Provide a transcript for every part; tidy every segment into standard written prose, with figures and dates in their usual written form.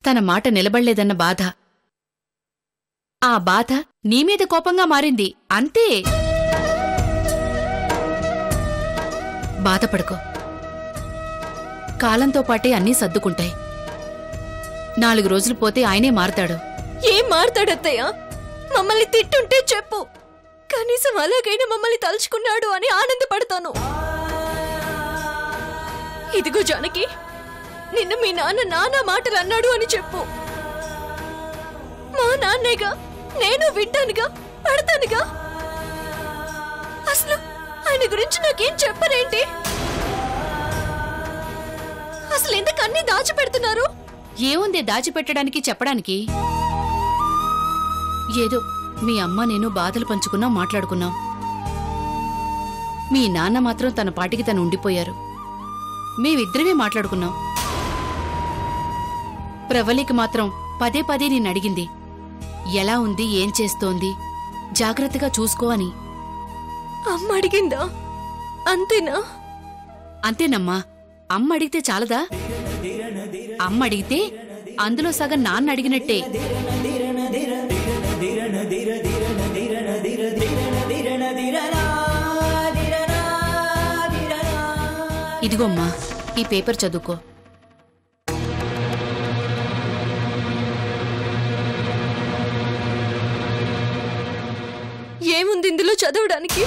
తన మాట నిలబడలేదన్న బాధ. ఆ బాధ నీమీద కోపంగా మారింది అంతే. బాధపడుకో, కాలంతో పాటే అన్నీ సర్దుకుంటాయి. 4 రోజులు పోతే ఆయనే మారతాడు. ఏం మారతాడత్తయ్య? మమ్మల్ని తిట్టుంటే చెప్పు, కనీసం అలాగైనా మమ్మల్ని తలుచుకున్నాడు అని ఆనందపడతాను. ఇదిగో జానకి, నిన్న మీ నాన్న మాటలు అన్నాడు అని చెప్పు. మా నాన్నేగా, నేను వింటానుగా, పడతానుగా. అసలు ఆయన గురించి నాకేం చెప్పరేంటి? అసలు ఎందుకు అన్ని దాచిపెడుతున్నారు? ఏముంది దాచిపెట్టడానికి, చెప్పడానికి? ఏదో మీ అమ్మ నేను బాధలు పంచుకున్నాం, మాట్లాడుకున్నాం. మీ నాన్న మాత్రం తన పాటికి తను ఉండిపోయారు. మేమిద్దరమే మాట్లాడుకున్నాం. ప్రవళికి మాత్రం పదే పదే నిన్నడిగింది, ఎలా ఉంది, ఏం చేస్తోంది, జాగ్రత్తగా చూసుకో అని. అమ్మ అడిగిందా? అంతేనా? అంతేనమ్మా. అమ్మ అడిగితే చాలదా? అమ్మ అడిగితే అందులో సగం నాన్న అడిగినట్టే. ఇదిగోమ్మా, ఈ పేపర్ చదువుకో. ఏముంది ఇందులో చదవడానికి?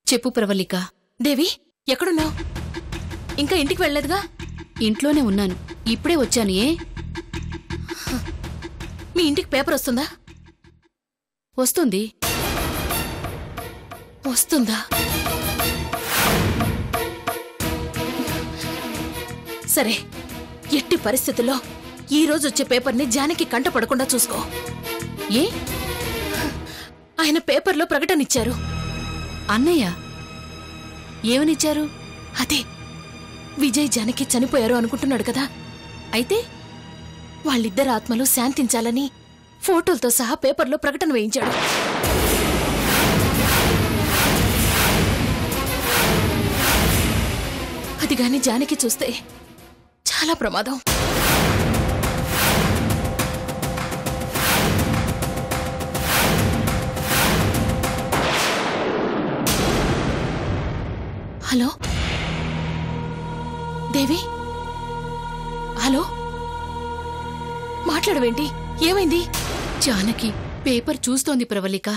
చెప్పు ప్రవళిక. దేవి, ఎక్కడున్నావు? ఇంకా ఇంటికి వెళ్ళలేదుగా? ఇంట్లోనే ఉన్నాను, ఇప్పుడే వచ్చాను. ఏ, మీ ఇంటికి పేపర్ వస్తుందా? వస్తుంది. వస్తుందా? సరే, ఎట్టి పరిస్థితుల్లో ఈ రోజు వచ్చే పేపర్ని జానకి కంట పడకుండా చూసుకో. ఏ? ఆయన పేపర్లో ప్రకటన ఇచ్చారు. అన్నయ్య ఏమనిచ్చారు? అదే, విజయ్ జానకి చనిపోయారు అనుకుంటున్నాడు కదా. అయితే వాళ్ళిద్దరు ఆత్మలు శాంతించాలని ఫోటోలతో సహా పేపర్లో ప్రకటన వేయించాడు. అది గాని జానకి చూస్తే చాలా ప్రమాదం. హలో దేవి, హలో, మాట్లాడవేంటి? ఏమైంది? జానకి పేపర్ చూస్తోంది ప్రవళిక.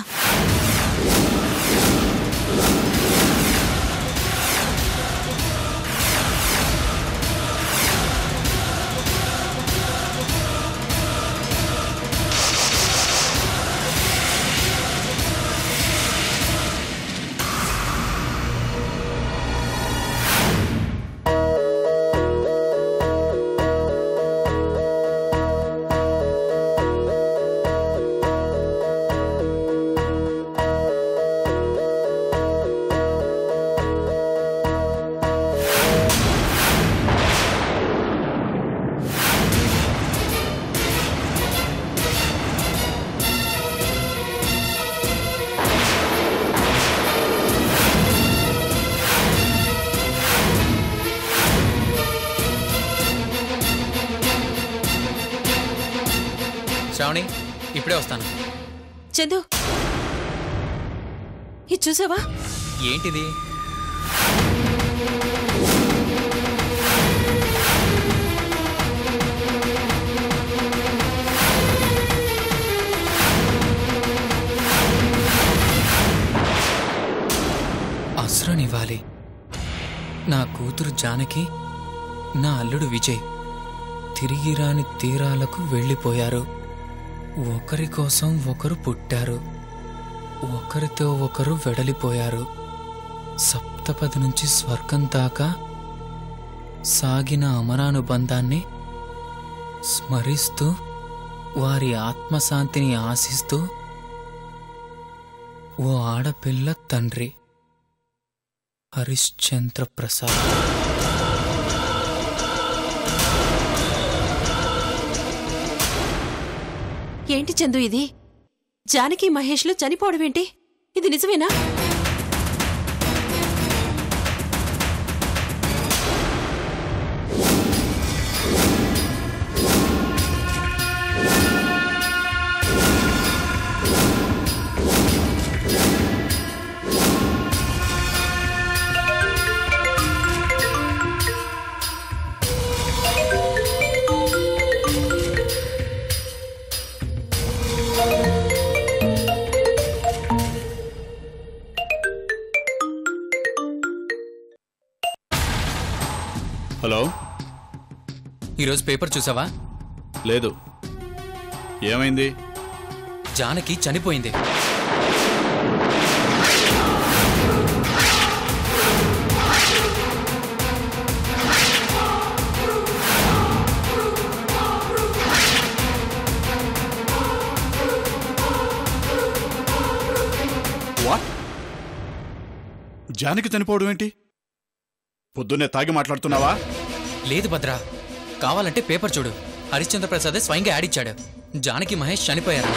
శ్రావణి, ఇప్పుడే వస్తాను. చందు, ఇది చూసావా? ఏంటిది? అస్రనివ్వాలి. నా కూతురు జానకి, నా అల్లుడు విజయ్ తిరిగి రాని తీరాలకు వెళ్ళిపోయారు. ఒకరి కోసం ఒకరు పుట్టారు, ఒకరితో ఒకరు వెడలిపోయారు. సప్తపది నుంచి స్వర్గం దాకా సాగిన అమరానుబంధాన్ని స్మరిస్తూ వారి ఆత్మశాంతిని ఆశిస్తూ ఓ ఆడపిల్ల తండ్రి హరిశ్చంద్ర ప్రసాద్. ఏంటి చందు ఇది? జానకి మహేష్లు చనిపోవడం ఏంటి? ఇది నిజమేనా? హలో, ఈరోజు పేపర్ చూసావా? లేదు. ఏమైంది? జానకి చనిపోయింది. వాట్? జానకి చనిపోవడం ఏంటి? పొద్దున్నే తాగి మాట్లాడుతున్నావా? లేదు భద్రా, కావాలంటే పేపర్ చూడు. హరిశ్చంద్ర ప్రసాద్ స్వయంగా యాడ్ ఇచ్చాడు. జానకి మహేష్ చనిపోయారు.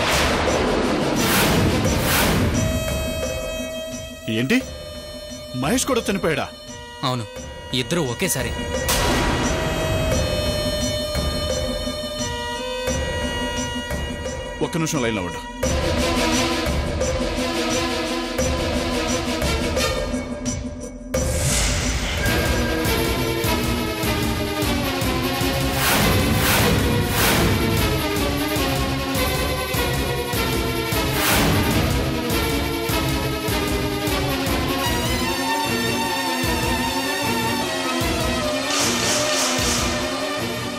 ఏంటి? మహేష్ కూడా చనిపోయాడా? అవును, ఇద్దరు ఒకేసారి. ఒక్క నిమిషం లైన్లో ఉండు.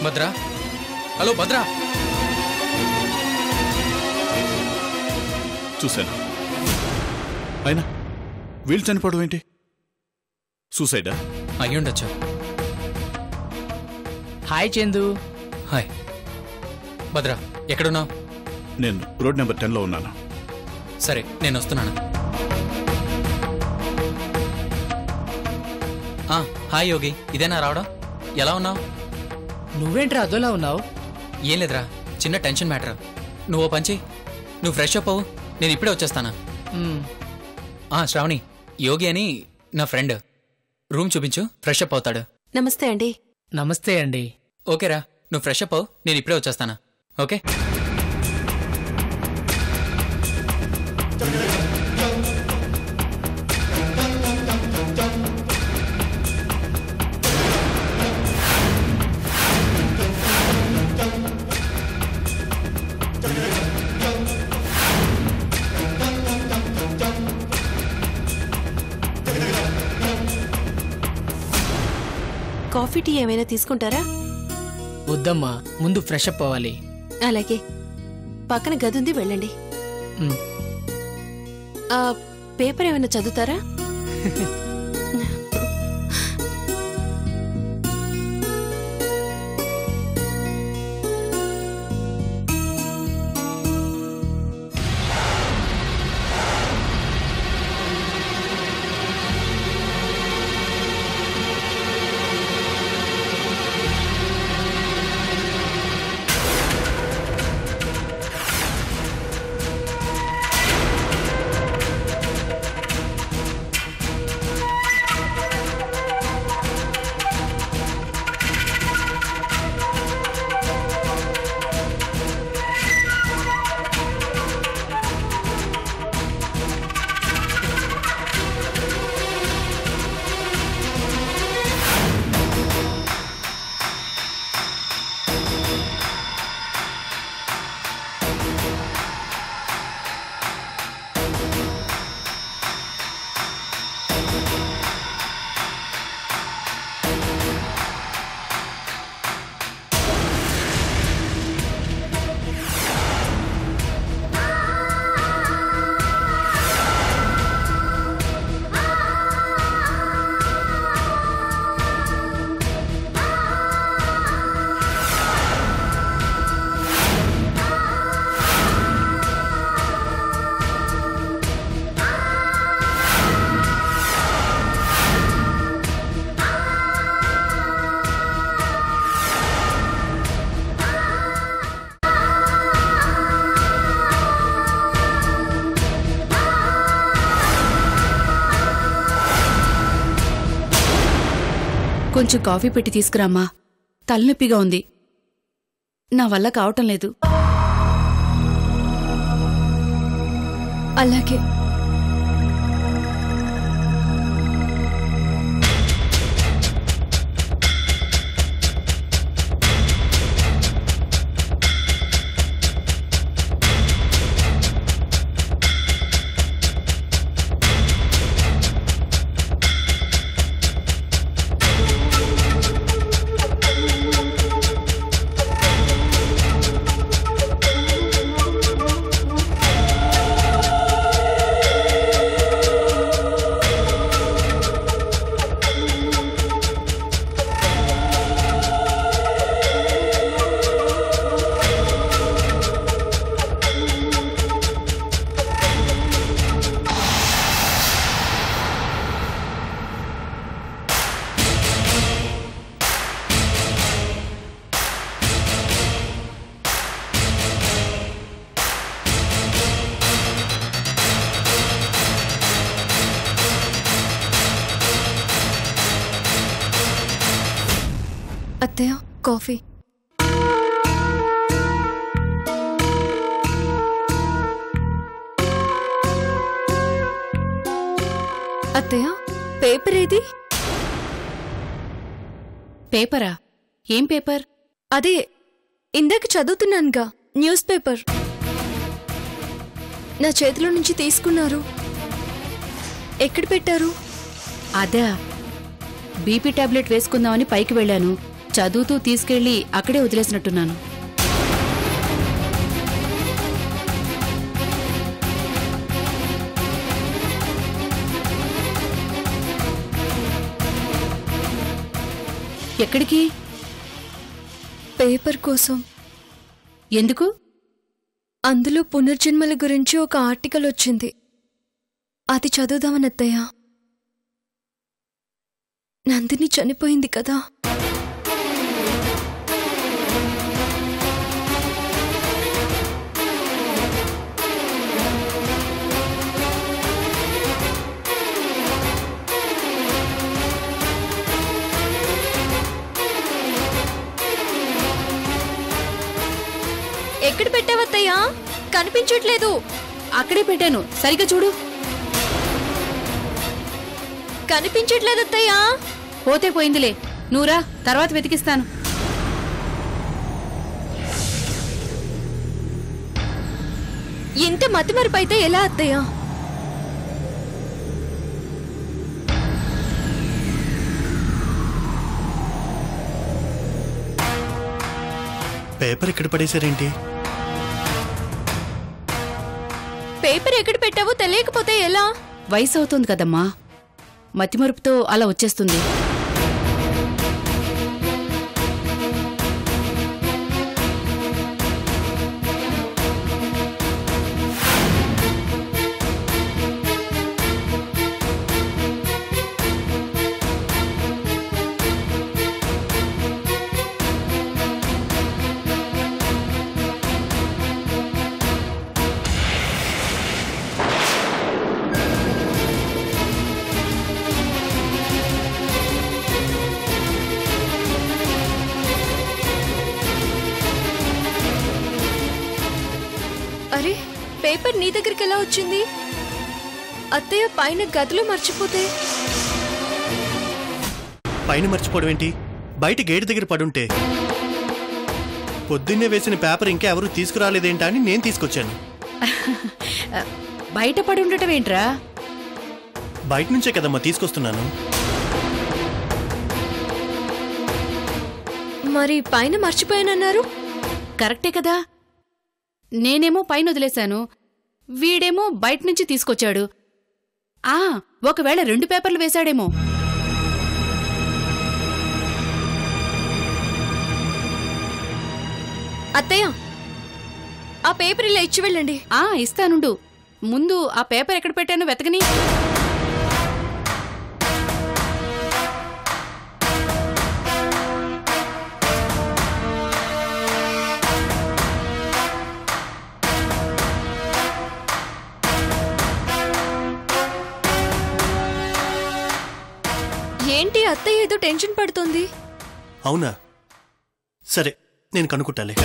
భద్రా, హలో భద్రా. చూశాను. అయినా వీళ్ళు చనిపోవడం ఏంటి? సూసైడా? అయ్యుండొచ్చు. హాయ్ చందు. హాయ్ భద్రా, ఎక్కడున్నావు? నేను రోడ్ నెంబర్ 10లో ఉన్నాను. సరే, నేను వస్తున్నాను. హాయ్ యోగి, ఇదేనా రావడం? ఎలా ఉన్నావు? నువ్వేంట్రా అదోలా ఉన్నావు? ఏం లేదురా, చిన్న టెన్షన్ మ్యాటర్. నువ్వు ఓ పంచి, నువ్వు ఫ్రెష్ అప్ అవ్వు, నేను ఇప్పుడే వచ్చేస్తాను. శ్రావణి, యోగి అని నా ఫ్రెండ్. రూమ్ చూపించు, ఫ్రెష్ అప్ అవుతాడు. నమస్తే అండి. నమస్తే అండి. ఓకేరా, నువ్వు ఫ్రెష్ అప్ అవ్వు, నేను ఇప్పుడే వచ్చేస్తాను. ఓకే. కాఫీ టీ ఏమైనా తీసుకుంటారా? వద్దమ్మా, ముందు ఫ్రెష్ అప్ అవ్వాలి. అలాగే, పక్కన గదుంది, వెళ్ళండి. పేపర్ ఏమైనా చదువుతారా? కొంచెం కాఫీ పెట్టి తీసుకురామ్మా. తలనొప్పిగా ఉంది. నా వల్ల కావటం లేదు. అలాగే. అత్తయ్య, కాఫీ. అత్తయ్య, పేపర్ ఏది? పేపరా? ఏం పేపర్? అదే ఇందాక చదువుతున్నానుగా, న్యూస్ పేపర్. నా చేతిలో నుంచి తీసుకున్నారు. ఎక్కడ పెట్టారు? అదా, బీపీ టాబ్లెట్ వేసుకుందామని పైకి వెళ్ళాను. చదువుతూ తీసుకెళ్లి అక్కడే వదిలేసినట్టున్నాను. ఎక్కడికి? పేపర్ కోసం. ఎందుకు? అందులో పునర్జన్మల గురించి ఒక ఆర్టికల్ వచ్చింది. అది చదువుదామని అత్తయ్య. నందిని చనిపోయింది కదా. ఎక్కడ పెట్టావత్తయ్యా? కనిపించట్లేదు. అక్కడే పెట్టాను, సరిగ్గా చూడు. కనిపించట్లేదత్తయ్యా. పోతే పోయిందిలే, నువ్వురా, తర్వాత వెతికిస్తాను. ఇంత మతిమరుపైతే ఎలా అత్తయ్యా? పేపర్ ఎక్కడ పడేశారేంటి? పేపర్ ఎక్కడ పెట్టావో తెలియకపోతే ఎలా? వయసు అవుతోంది కదమ్మా, మతిమరుపుతో అలా వచ్చేస్తుంది. అరే, పేపర్ నీ దగ్గరికి ఎలా వచ్చింది? అత్తయ్య పైన గదిలో మర్చిపోతే? పైన మర్చిపోవడం ఏంటి? బయట గేట్ దగ్గర పడుంటే. పొద్దున్నే వేసిన పేపర్ ఇంకా ఎవరు తీసుకురాలేదేంటా అని నేను తీసుకొచ్చాను. బయట పడి ఉండటం ఏంట్రా? బయట నుంచే కదమ్మా తీసుకొస్తున్నాను. మరి పైన మర్చిపోయానన్నారు? కరెక్టే కదా. నేనేమో పైన వదిలేశాను, వీడేమో బయట నుంచి తీసుకొచ్చాడు. ఒకవేళ 2 పేపర్లు వేశాడేమో. అత్తయ్య, ఆ పేపర్ ఇలా ఇచ్చి వెళ్ళండి. ఇస్తానుండు. ముందు ఆ పేపర్ ఎక్కడ పెట్టానో వెతకని. ఏంటి అత్తయ్య ఏదో టెన్షన్ పడుతుంది. అవునా? సరే, నేను కనుక్కుంటాలే.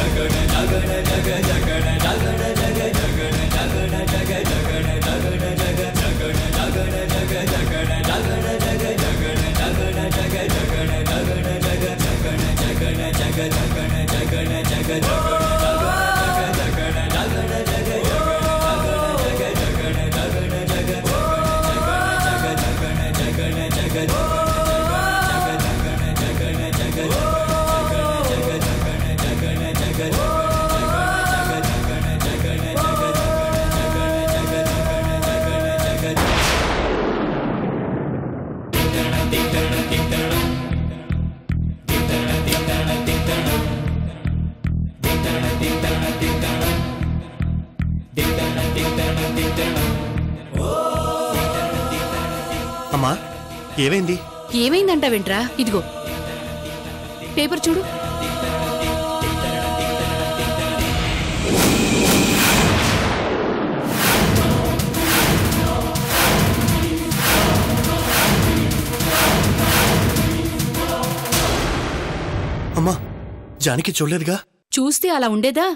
అమ్మా, ఏమైంది? ఏమైందంటావేంట్రా? ఇదిగో పేపర్ చూడు. అమ్మా, జానకి చూడలేదుగా? చూస్తే అలా ఉండేదా?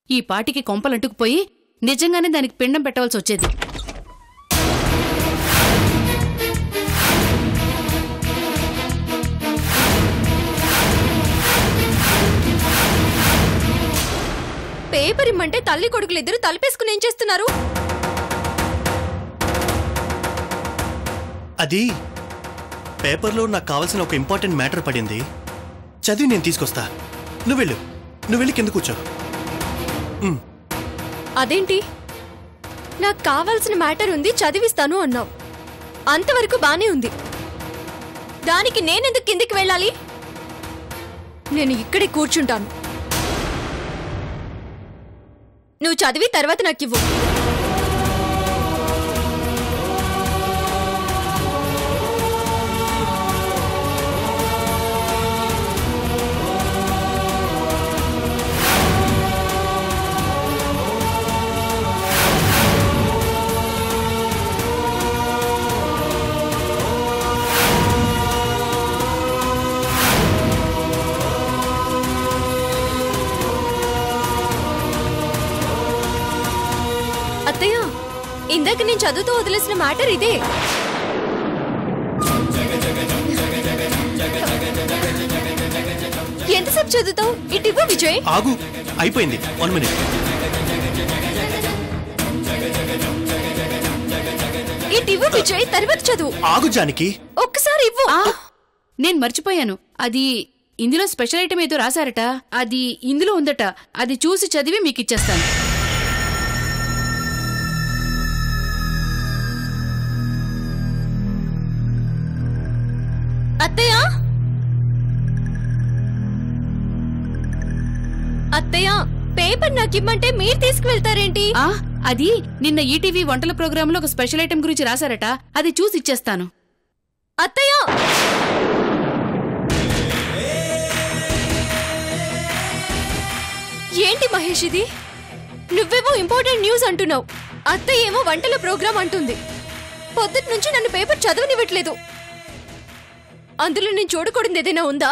ఈ పాటికి కొంపలంటుకుపోయి నిజంగానే దానికి పిండం పెట్టవలసి వచ్చేది. పేపర్ ఇమ్మంటే తల్లి కొడుకులు ఇద్దరు తలపేసుకుని ఏం చేస్తున్నారు? అది పేపర్లో నాకు కావాల్సిన ఒక ఇంపార్టెంట్ మ్యాటర్ పడింది. చదివి నేను తీసుకొస్తా. నువ్వు వెళ్ళి కింద కూర్చో. అదేంటి, నాకు కావాల్సిన మ్యాటర్ ఉంది, చదివిస్తాను అన్నావు. అంతవరకు బానే ఉంది. దానికి నేనెందుకు కిందికి వెళ్ళాలి? నేను ఇక్కడే కూర్చుంటాను. నువ్వు చదివి తర్వాత నాకివ్వు. అత్తయ్య, ఇందాక నేను చదువుతూ వదిలేసిన మ్యాటర్ ఇదే. ఎంతసేపు చదువుతావు? ఇటు విజయ్. ఆగు, అయిపోయింది. 1 minute. ఇటు విజయ్, తర్వాత చదువు. ఆగు జానకి, ఒక్కసారి ఇవ్వు. నేను మర్చిపోయాను. అది ఇందులో స్పెషల్ ఐటమ్ ఏదో రాశారట. అది ఇందులో ఉందట. అది చూసి చదివి మీకిచ్చేస్తాను. అత్తయ్య, అత్తయ్య, పేపర్ నాకిమ్మంటే మీరు తీసుకువెళ్తారేంటి? అది నిన్న ఈటీవీ వంటల ప్రోగ్రాంలో ఒక స్పెషల్ ఐటమ్ గురించి రాశారట. అది చూసి ఇచ్చేస్తాను. అత్తయ్య, ఏంటి మహేష్ ఇది? నువ్వేమో ఇంపార్టెంట్ న్యూస్ అంటున్నావు, అత్తయ్య ఏమో వంటల ప్రోగ్రాం అంటుంది. పొద్దుటి నుంచి నన్ను పేపర్ చదవనివ్వట్లేదు. అందులో నేను చూడకూడదు ఏదైనా ఉందా?